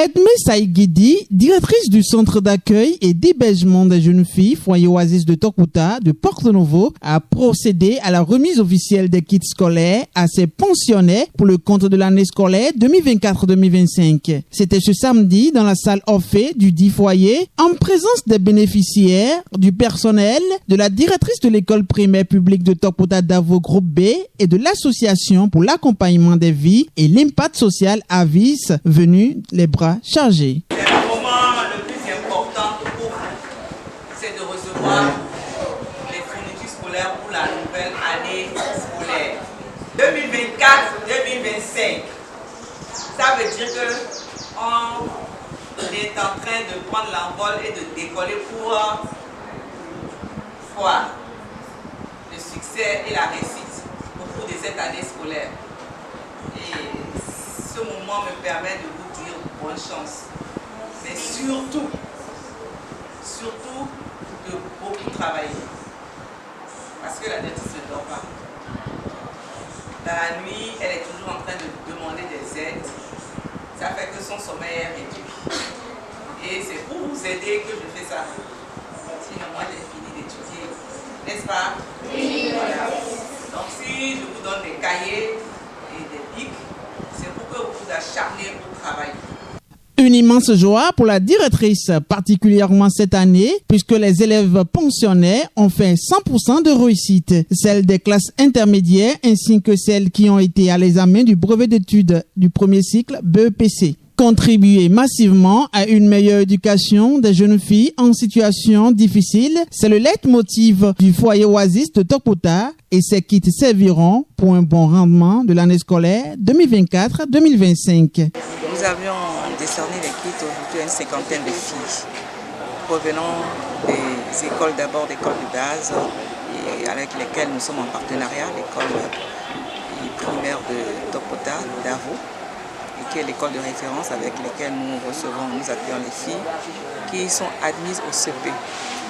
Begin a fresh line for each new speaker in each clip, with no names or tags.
Edme Saïguidi, directrice du centre d'accueil et d'hébergement des jeunes filles, foyer Oasis de Tokouta, de Porto-Novo, a procédé à la remise officielle des kits scolaires à ses pensionnaires pour le compte de l'année scolaire 2024-2025. C'était ce samedi dans la salle Orphée du dit foyer, en présence des bénéficiaires, du personnel, de la directrice de l'école primaire publique de Tokouta Davo Groupe B et de l'association pour l'accompagnement des vies et l'impact social Avis, venu les bras chargés.
Le moment le plus important pour vous, c'est de recevoir les fournitures scolaires pour la nouvelle année scolaire 2024-2025. Ça veut dire qu'on est en train de prendre l'envol et de décoller pour voir le succès et la réussite au cours de cette année scolaire. Et ce moment me permet de vous dire bonne chance, mais surtout de beaucoup travailler, parce que la directrice ne dort pas. Dans la nuit, elle est toujours en train de demander des aides, ça fait que son sommeil est réduit. Et c'est pour vous aider que je fais ça. Sinon, moi j'ai fini d'étudier, n'est-ce pas? Oui. Voilà. Donc si je vous donne des cahiers et des pics, c'est pour que vous vous acharnez au travail.
Une immense joie pour la directrice, particulièrement cette année, puisque les élèves pensionnaires ont fait 100% de réussite, celles des classes intermédiaires ainsi que celles qui ont été à l'examen du brevet d'études du premier cycle BEPC. Contribuer massivement à une meilleure éducation des jeunes filles en situation difficile, c'est le leitmotiv du foyer Oasis de Tokouta et ces kits serviront pour un bon rendement de l'année scolaire 2024-2025.
Nous avions décerné les kits aujourd'hui à une cinquantaine de filles provenant des écoles, d'abord d'écoles de base et avec lesquelles nous sommes en partenariat, l'école primaire de Tokouta, Davo, qui est l'école de référence avec laquelle nous accueillons les filles qui sont admises au CP.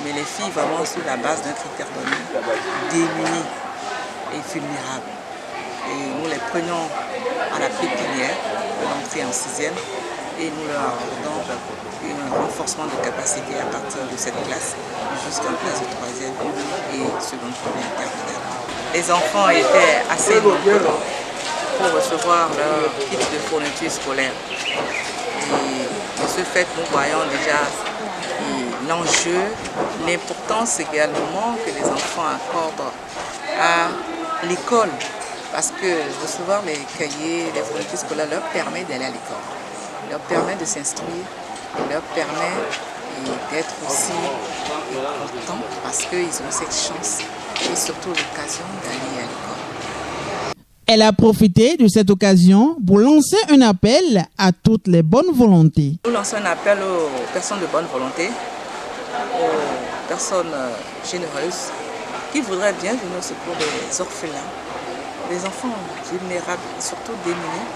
Mais les filles vraiment sur la base d'un critère donné, démunies et vulnérables. Et nous les prenons à la pépinière, à l'entrée en 6e, et nous leur accordons un renforcement de capacité à partir de cette classe jusqu'en classe de 3e et seconde première terminale. Les enfants étaient assez nombreux pour recevoir leur kit de fourniture scolaire. Et de ce fait, nous voyons déjà l'enjeu, l'importance également que les enfants accordent à l'école. Parce que recevoir les cahiers, les fournitures scolaires leur permet d'aller à l'école, leur permet de s'instruire, leur permet d'être aussi contents parce qu'ils ont cette chance et surtout l'occasion d'aller à l'école.
Elle a profité de cette occasion pour lancer un appel à toutes les bonnes volontés.
Nous lançons un appel aux personnes de bonne volonté, aux personnes généreuses qui voudraient bien venir au secours des orphelins, des enfants vulnérables et surtout démunis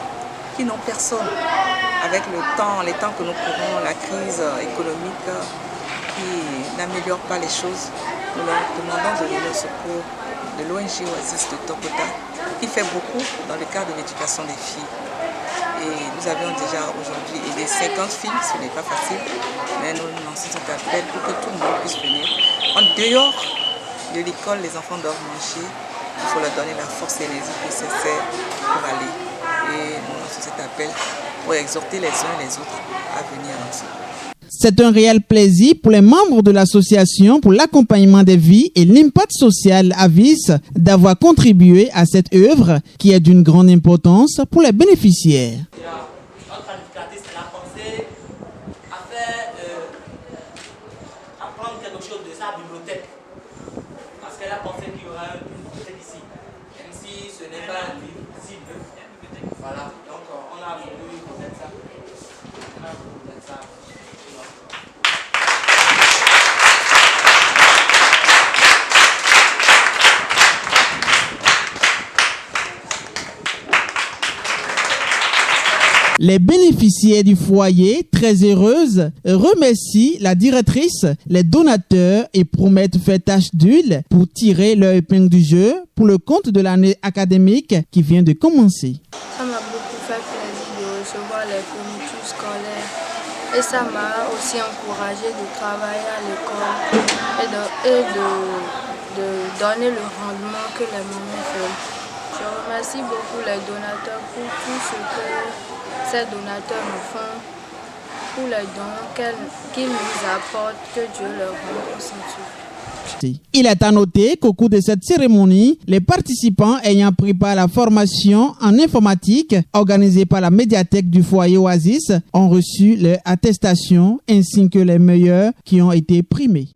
qui n'ont personne. Avec les temps que nous courons, la crise économique qui n'améliore pas les choses, nous leur demandons de venir au secours de l'ONG Oasis de Tokouta, qui fait beaucoup dans le cadre de l'éducation des filles. Et nous avions déjà aujourd'hui aidé 50 filles, ce n'est pas facile, mais nous lançons cet appel pour que tout le monde puisse venir. En dehors de l'école, les enfants doivent manger, il faut leur donner la force et l'énergie nécessaire pour aller. Et nous lançons cet appel pour exhorter les uns et les autres à venir en secours.
C'est un réel plaisir pour les membres de l'association pour l'accompagnement des vies et l'impact social Avis d'avoir contribué à cette œuvre qui est d'une grande importance pour les bénéficiaires.
Notre éducatrice a pensé à prendre quelque chose de sa bibliothèque parce qu'elle a pensé qu'il y aura une bibliothèque ici, même si ce n'est pas un livre si neuf. Voilà, donc on a voulu peut-être ça.
Les bénéficiaires du foyer, très heureuses, remercient la directrice, les donateurs et promettent faire tâche d'huile pour tirer leur épingle du jeu pour le compte de l'année académique qui vient de commencer.
Ça m'a beaucoup fait plaisir de recevoir les fournitures scolaires Et ça m'a aussi encouragé de travailler à l'école et de donner le rendement que les mamans font. Je remercie beaucoup les donateurs pour tout ce que ces donateurs nous font, pour les dons qu'ils nous apportent, que Dieu leur rende au centuple.
Il est à noter qu'au cours de cette cérémonie, les participants ayant pris part à la formation en informatique organisée par la médiathèque du foyer Oasis ont reçu leur attestation ainsi que les meilleurs qui ont été primés.